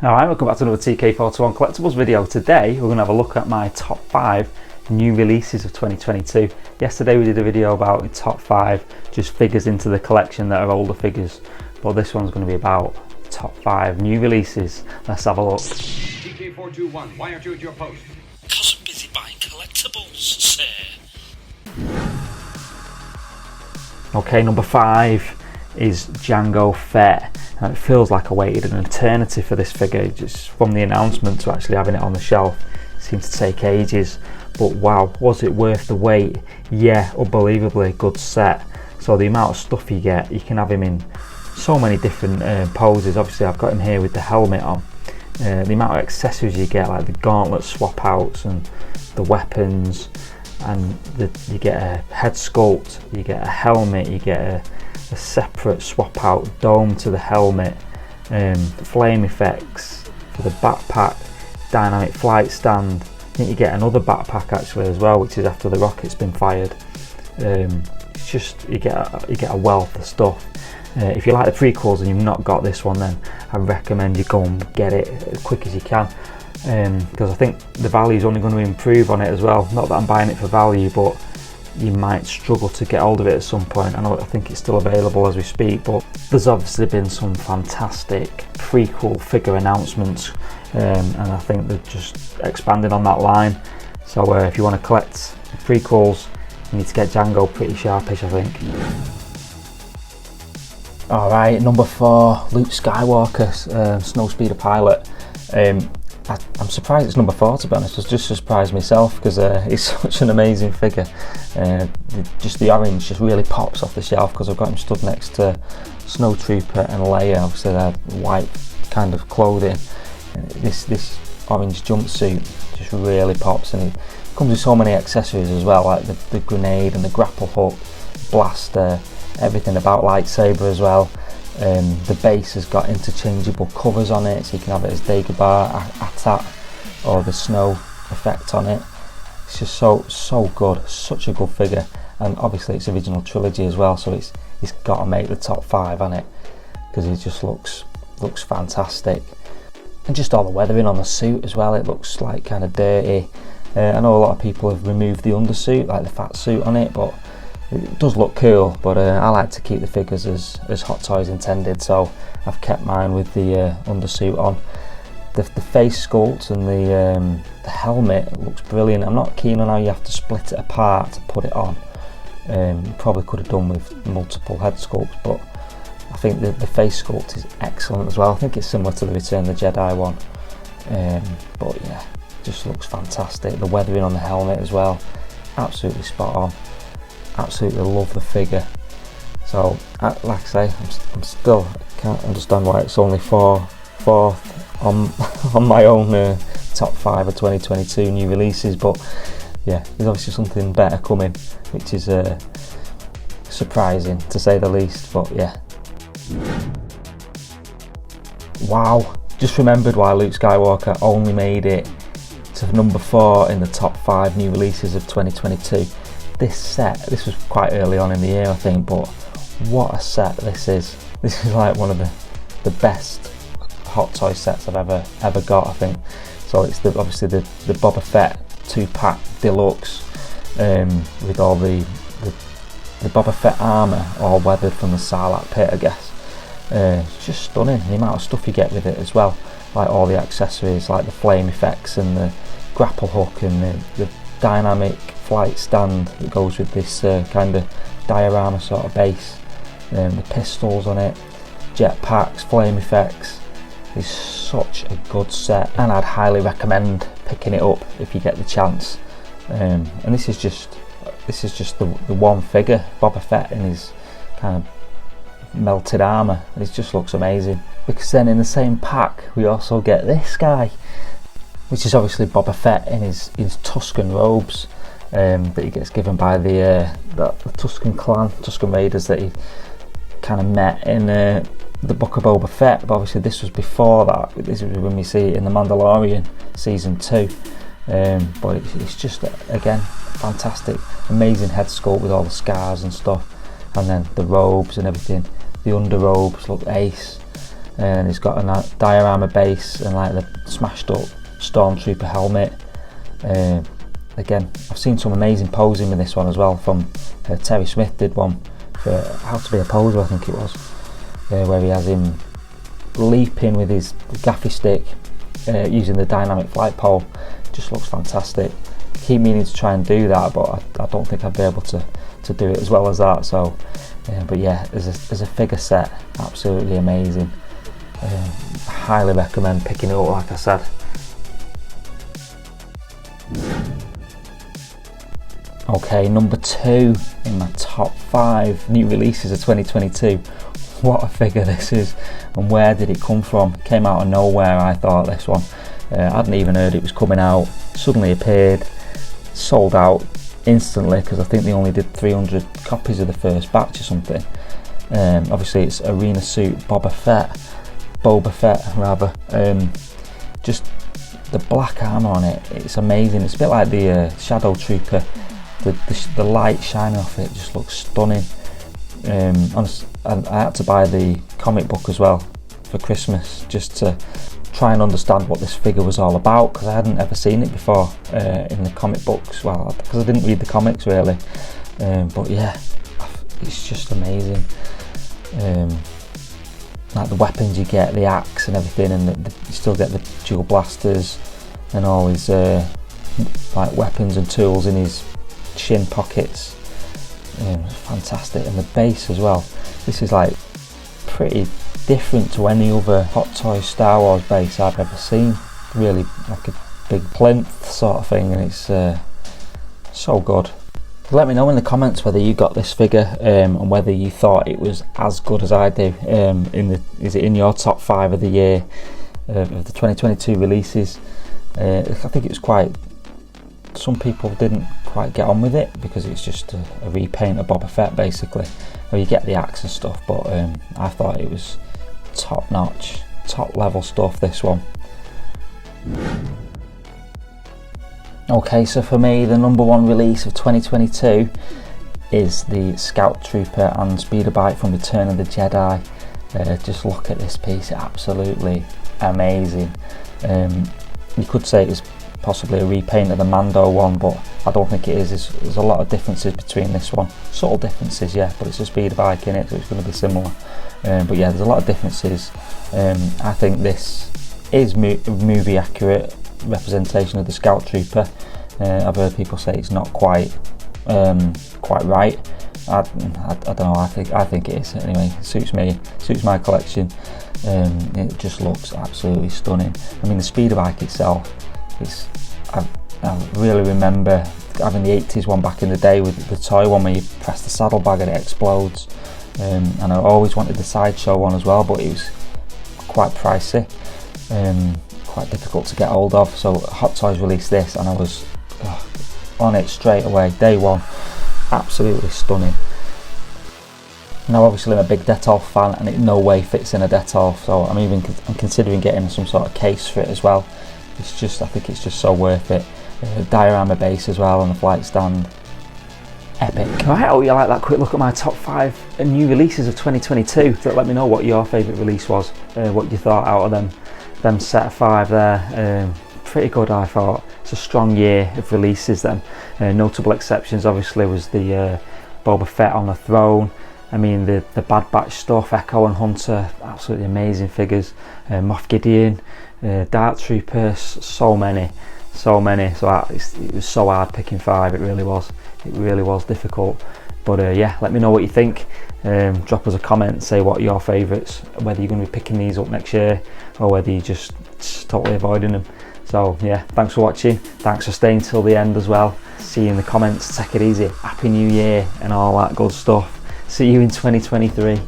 Alright, welcome back to another TK41 Collectibles video. Today we're going to have a look at my top 5 new releases of 2022. Yesterday we did a video about the top 5 just figures into the collection that are older figures, but this one's going to be about top 5 new releases. Let's have a look. TK421, why aren't you at your post? Because I'm busy buying collectibles, sir. Okay, number 5 is Jango Fett. Now, it feels like I waited an eternity for this figure, just from the announcement to actually having it on the shelf. It seemed to take ages, but wow, was it worth the wait? Yeah, unbelievably good set. So the amount of stuff you get, you can have him in so many different poses. Obviously I've got him here with the helmet on. The amount of accessories you get, like the gauntlet swap outs and the weapons, and you get a head sculpt, you get a helmet, you get a separate swap out dome to the helmet, flame effects for the backpack, dynamic flight stand. I think you get another backpack actually as well, which is after the rocket's been fired. It's just you get a wealth of stuff. If you like the prequels and you've not got this one, then I recommend you go and get it as quick as you can, because I think the value is only going to improve on it as well. Not that I'm buying it for value, but you might struggle to get hold of it at some point. I think it's still available as we speak, but there's obviously been some fantastic prequel figure announcements, and I think they're just expanding on that line. So if you want to collect prequels, you need to get Jango pretty sharpish, I think. Alright, number 4, Luke Skywalker, Snowspeeder Pilot. I'm surprised it's number 4, to be honest. I was just surprised myself because he's such an amazing figure. Just the orange just really pops off the shelf because I've got him stood next to Snowtrooper and Leia. Obviously they're white kind of clothing. This orange jumpsuit just really pops, and it comes with so many accessories as well, like the grenade and the grapple hook, blaster, everything about lightsaber as well. The base has got interchangeable covers on it, so you can have it as Dagobah, Atat, or the snow effect on it. It's just so good, such a good figure, and obviously it's original trilogy as well, so it's got to make the top 5 on it because it just looks fantastic. And just all the weathering on the suit as well, it looks like kind of dirty. I know a lot of people have removed the undersuit, like the fat suit on it, but it does look cool. But I like to keep the figures as Hot Toys intended, so I've kept mine with the undersuit on. The face sculpt and the helmet looks brilliant. I'm not keen on how you have to split it apart to put it on. You probably could have done with multiple head sculpts, but I think the face sculpt is excellent as well. I think it's similar to the Return of the Jedi one, but yeah, just looks fantastic. The weathering on the helmet as well, absolutely spot on. Absolutely love the figure. So like I say, I'm still can't understand why it's only fourth on my own top 5 of 2022 new releases, but yeah, there's obviously something better coming, which is surprising to say the least. But yeah, wow, just remembered why Luke Skywalker only made it to number 4 in the top 5 new releases of 2022. This was quite early on in the year, I think, but what a set this is. This is like one of the best Hot Toy sets I've ever got, I think. So it's obviously the Boba Fett 2-pack deluxe, with all the Boba Fett armour all weathered from the Sarlacc pit, I guess. It's just stunning, the amount of stuff you get with it as well, like all the accessories, like the flame effects and the grapple hook and the dynamic flight stand that goes with this kind of diorama sort of base, the pistols on it, jetpacks, flame effects. It's such a good set, and I'd highly recommend picking it up if you get the chance. And this is just the one figure, Boba Fett in his kind of melted armour. It just looks amazing, because then in the same pack we also get this guy, which is obviously Boba Fett in his Tusken robes, that he gets given by the Tusken clan, Tusken Raiders that he kind of met in the Book of Boba Fett. But obviously this was before that. This was when we see it in The Mandalorian season 2. But it's just, again, fantastic, amazing head sculpt with all the scars and stuff, and then the robes and everything. The underrobes look ace. and it's got a diorama base and like the smashed up Stormtrooper helmet. Again, I've seen some amazing posing with this one as well. From Terry Smith did one for How to Be a Poser, I think it was, where he has him leaping with his gaffy stick using the dynamic flight pole. Just looks fantastic. Keep meaning to try and do that, but I don't think I'd be able to do it as well as that. So but yeah, as a figure set, absolutely amazing. Highly recommend picking it up, like I said. Okay, number 2 in my top 5 new releases of 2022. What a figure this is, and where did it come from? It came out of nowhere, I thought, this one. I hadn't even heard it was coming out. Suddenly appeared, sold out instantly, because I think they only did 300 copies of the first batch or something. Obviously it's arena suit Boba Fett rather. Just the black armour on it, it's amazing. It's a bit like the Shadow Trooper. The light shining off it just looks stunning. And I had to buy the comic book as well for Christmas, just to try and understand what this figure was all about, because I hadn't ever seen it before in the comic books. Well, because I didn't read the comics really. But yeah, it's just amazing. Like the weapons you get, the axe and everything, and you still get the dual blasters and all his like weapons and tools in his shin pockets. Fantastic. And the base as well, this is like pretty different to any other Hot Toys Star Wars base I've ever seen. Really like a big plinth sort of thing, and it's so good. Let me know in the comments whether you got this figure and whether you thought it was as good as I do. Is it in your top 5 of the year of the 2022 releases? I think it was quite. Some people didn't quite get on with it because it's just a repaint of Boba Fett basically. Well, you get the axe and stuff, but I thought it was top notch, top level stuff, this one. Okay, so for me, the number 1 release of 2022 is the Scout Trooper and Speeder Bike from Return of the Jedi. Just look at this piece, absolutely amazing. You could say it's possibly a repaint of the Mando one, but I don't think it is. There's a lot of differences between this one. Subtle differences, yeah, but it's a speeder bike in it, so it's going to be similar. But yeah, there's a lot of differences. I think this is movie accurate representation of the Scout Trooper. I've heard people say it's not quite right. I don't know. I think it is. Anyway, it suits me. Suits my collection. It just looks absolutely stunning. I mean, the speeder bike itself. I really remember having the 80s one back in the day with the toy one where you press the saddlebag and it explodes. And I always wanted the sideshow one as well, but it was quite pricey. Quite difficult to get hold of, so Hot Toys released this and I was on it straight away, day one. Absolutely stunning. Now obviously I'm a big Detolf fan and it in no way fits in a Detolf, so I'm considering getting some sort of case for it as well. I think it's just so worth it. Diorama base as well on the flight stand. Epic. Right, oh, you like that quick look at my top 5 new releases of 2022. So let me know what your favourite release was, what you thought out of them set of 5 there. Pretty good, I thought. It's a strong year of releases then. Notable exceptions obviously was the Boba Fett on the throne. I mean the Bad Batch stuff, Echo and Hunter, absolutely amazing figures. Moff Gideon, Dark Troopers, so many. So it was so hard picking 5, it really was difficult. But yeah, let me know what you think. Drop us a comment, say what are your favourites, whether you're going to be picking these up next year or whether you're just totally avoiding them. So yeah, thanks for watching, thanks for staying till the end as well. See you in the comments, take it easy, Happy New Year and all that good stuff. See you in 2023.